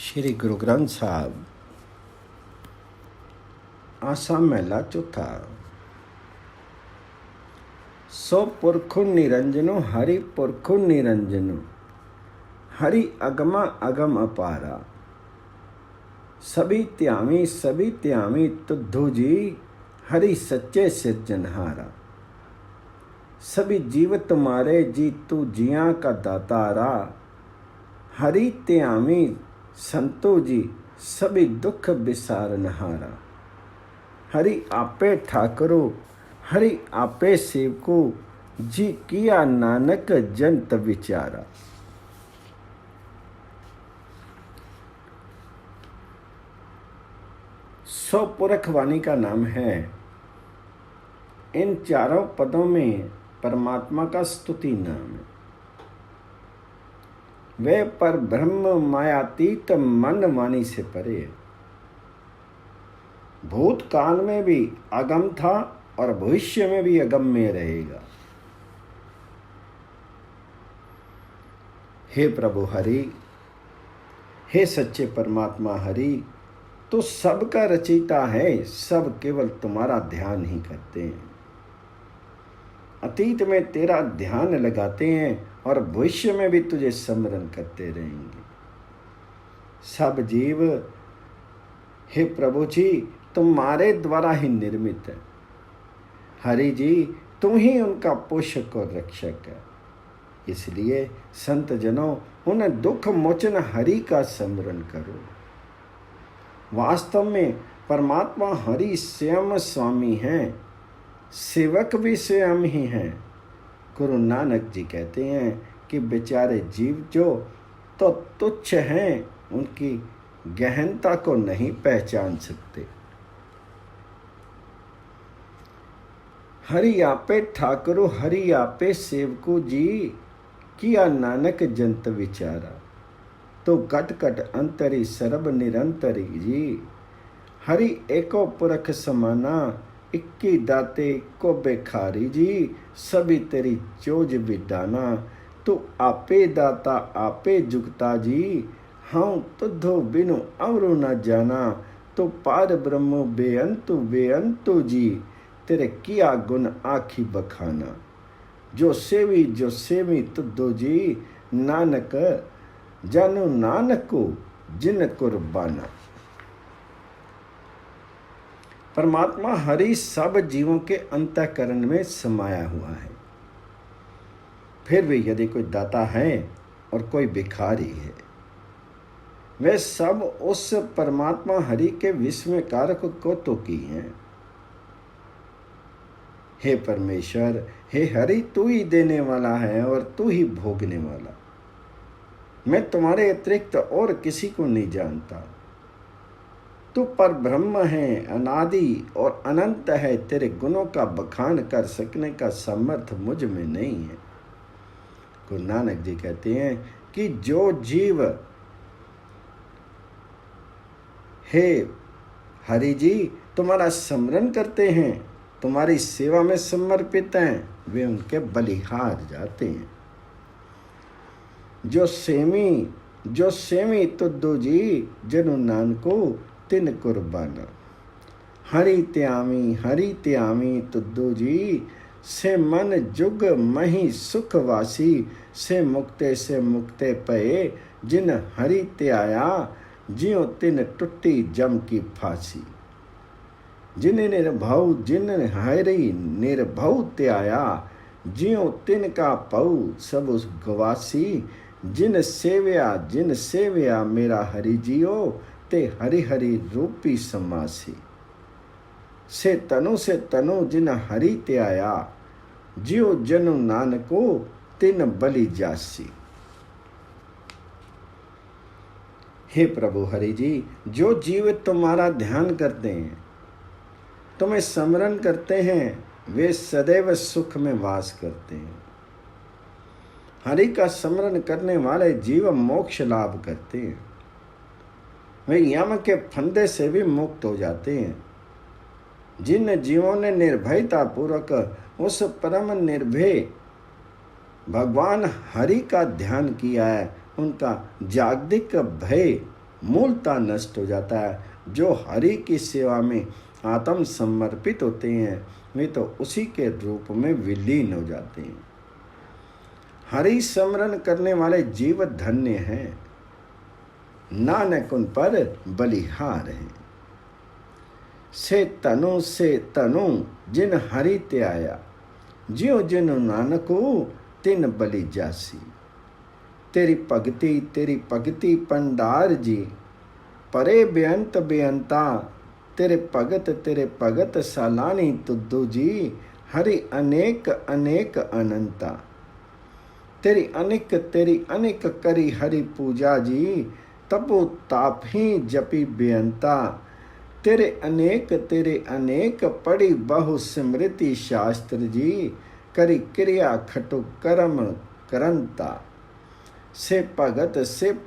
श्री गुरु ग्रंथ साहब आसा महला चौथा। सो पुरखु निरंजनो हरि पुरखु निरंजनो, हरि अगमा अगम अपारा। सभी त्यामी तुद्धु जी, हरि सच्चे सिरजनहारा। सभी जीव तुम्हारे जी, तू जिया का दातारा। हरि त्यामी संतो जी, सभी दुख बिसारनहारा। हरि आपे ठाकरो, हरि आपे सेवको, जी किया नानक जंत विचारा। सौ पुरख वाणी का नाम है। इन चारों पदों में परमात्मा का स्तुति नाम है। वे पर ब्रह्म मायातीत मन वाणी से परे है। भूतकाल में भी अगम था और भविष्य में भी अगम में रहेगा। हे प्रभु हरि, हे सच्चे परमात्मा हरि, तो सबका रचयिता है। सब केवल तुम्हारा ध्यान ही करते हैं। अतीत में तेरा ध्यान लगाते हैं और भविष्य में भी तुझे स्मरण करते रहेंगे। सब जीव हे प्रभु जी तुम्हारे द्वारा ही निर्मित है। हरि जी तुम ही उनका पोषक और रक्षक है। इसलिए संत जनों उन दुख मोचन हरि का स्मरण करो। वास्तव में परमात्मा हरि स्वयं स्वामी हैं, सेवक भी स्वयं ही हैं। गुरु नानक जी कहते हैं कि बेचारे जीव जो तो तुच्छ हैं, उनकी गहनता को नहीं पहचान सकते। हरि आपे ठाकुरो, हरि आपे सेवको जी, किया नानक जंत विचारा। तो कट कट अंतरी सरब निरंतरी जी, हरि एको पुरख समाना, इक्की दाते को बेखारी जी, सभी तेरी चोज विडाना। तो आपे दाता आपे जुगता जी, हाँ तुद्धो बिनु अवरु न जाना। तो पार ब्रह्मो बेअंतु जी, तेरे किया गुण आखी बखाना। जो सेवी तुद्धो जी, नानक जानु नानक को जिन कुर्बाना। परमात्मा हरि सब जीवों के अंतःकरण में समाया हुआ है। फिर भी यदि कोई दाता है और कोई भिखारी है, वे सब उस परमात्मा हरि के विस्मय कारक को तो की हैं। हे परमेश्वर, हे हरि, तू ही देने वाला है और तू ही भोगने वाला। मैं तुम्हारे अतिरिक्त और किसी को नहीं जानता। तू पर ब्रह्म है, अनादि और अनंत है। तेरे गुणों का बखान कर सकने का सामर्थ्य मुझ में नहीं है। गुरु नानक जी कहते हैं कि जो जीव हे हरि जी तुम्हारा स्मरण करते हैं, तुम्हारी सेवा में समर्पित हैं, वे उनके बलिहार जाते हैं। जो सेमी तुद्धो जी, जनु नानको तिन कुर्बाना। हरि त्यामी तुद्धो जी, से मन जुग मही सुखवासी। से मुक्ते पए, जिन हरि त्याया, जियो तिन टुट्टी जम की फांसी। जिन हरि निर्भव त्याया, जियो तिन का पऊ सब उस गवासी। जिन सेव्या मेरा हरि जियो, ते हरि हरि रूपी समासी। से तनु जिन हरि त्याया, जियो जनु नानको तिन बलि जासी। हे प्रभु हरि जी, जो जीव तुम्हारा ध्यान करते हैं, तुम्हें स्मरण करते हैं, वे सदैव सुख में वास करते हैं। हरि का स्मरण करने वाले जीव मोक्ष लाभ करते हैं। वे यम के फंदे से भी मुक्त हो जाते हैं। जिन जीवों ने निर्भयता पूर्वक उस परम निर्भय भगवान हरि का ध्यान किया है, उनका जागतिक भय मूलता नष्ट हो जाता है। जो हरि की सेवा में आत्म समर्पित होते हैं वे तो उसी के रूप में विलीन हो जाते हैं। हरि स्मरण करने वाले जीव धन्य हैं, नानक उन पर बलिहार हैं। से तनु जिन हरि ते आया, ज्यों जिनु नानको तिन बलि जासी। तेरी भगति पंडार जी, परे बेअंत बेअंता। तेरे भगत सालानी तुद्धु जी, हरि अनेक अनेक अनंता। तेरी अनेक करी हरि पूजा जी, तपो ताप ही जपी बेअंता। तेरे अनेक पढ़ी बहु स्मृति शास्त्र जी, करी क्रिया खटु कर्म करंता। से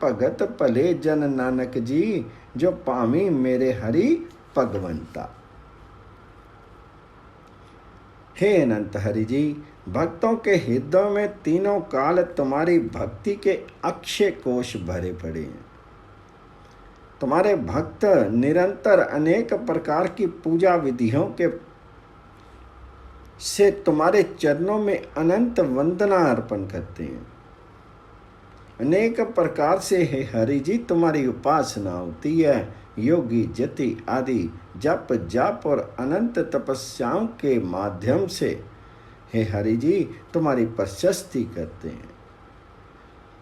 भगत भले जन नानक जी, जो पामी मेरे हरि भगवंता। हे अनंत हरि जी, भक्तों के हृदयों में तीनों काल तुम्हारी भक्ति के अक्षय कोश भरे पड़े हैं। तुम्हारे भक्त निरंतर अनेक प्रकार की पूजा विधियों के से तुम्हारे चरणों में अनंत वंदना अर्पण करते हैं। अनेक प्रकार से हे हरि जी तुम्हारी उपासना होती है। योगी जति आदि जप जाप और अनंत तपस्याओं के माध्यम से हे हरि जी तुम्हारी प्रशस्ति करते हैं।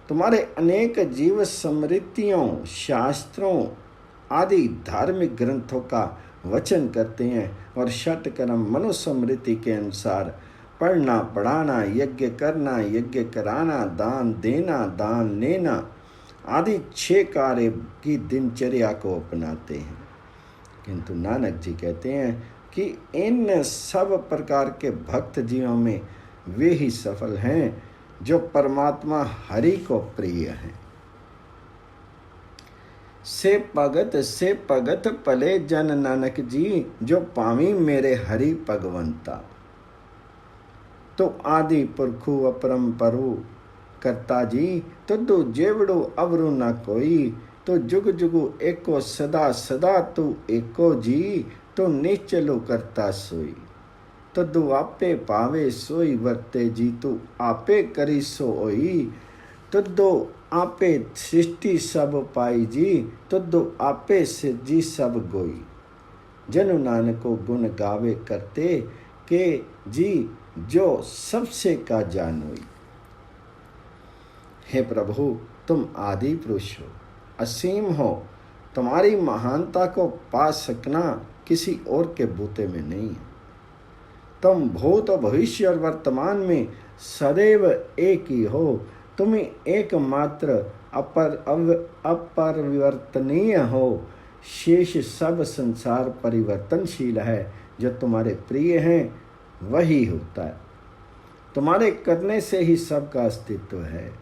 तुम्हारे अनेक जीव स्मृतियों शास्त्रों आदि धार्मिक ग्रंथों का वचन करते हैं और षटकर्म मनुस्मृति के अनुसार पढ़ना पढ़ाना, यज्ञ करना, यज्ञ कराना, दान देना, दान लेना आदि 6 कार्य की दिनचर्या को अपनाते हैं। किंतु नानक जी कहते हैं कि इन सब प्रकार के भक्त जीवों में वे ही सफल हैं जो परमात्मा हरि को प्रिय हैं। से भगत पले जन नानक जी, जो पावी मेरे हरि भगवंता। तो आदि पुरखु अपरंपरु करता जी, तुदु जेवड़ो अवरु न कोई। तो जुग जुगु एको सदा सदा तू एको जी, तो निचलो करता सोई। तुदु आपे पावे सोई वर्ते जी, तू आपे करी सोई। तुदु आपे सृष्टि सब पाई जी, तुदु आपे सिरजी सब गोई। जनु नानको गुण गावे करते के जी, जो सबसे का जानोई। हे प्रभु तुम आदि पुरुष हो, असीम हो। तुम्हारी महानता को पा सकना किसी और के बूते में नहीं है। तुम भूत भविष्य और वर्तमान में सदैव एक ही हो। तुम एकमात्र अपरिवर्तनीय हो। शेष सब संसार परिवर्तनशील है। जो तुम्हारे प्रिय हैं वही होता है। तुम्हारे करने से ही सबका अस्तित्व है।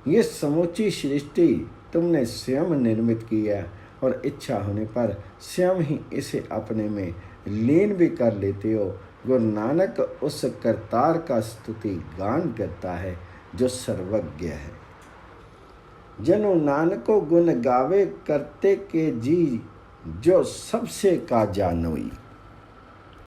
ये समूची सृष्टि तुमने स्वयं निर्मित की है और इच्छा होने पर स्वयं ही इसे अपने में लीन भी कर लेते हो। गुरु नानक उस करतार का स्तुति गान करता है जो सर्वज्ञ है। जनु नानको गुण गावे करते के जी, जो सबसे का जानोई।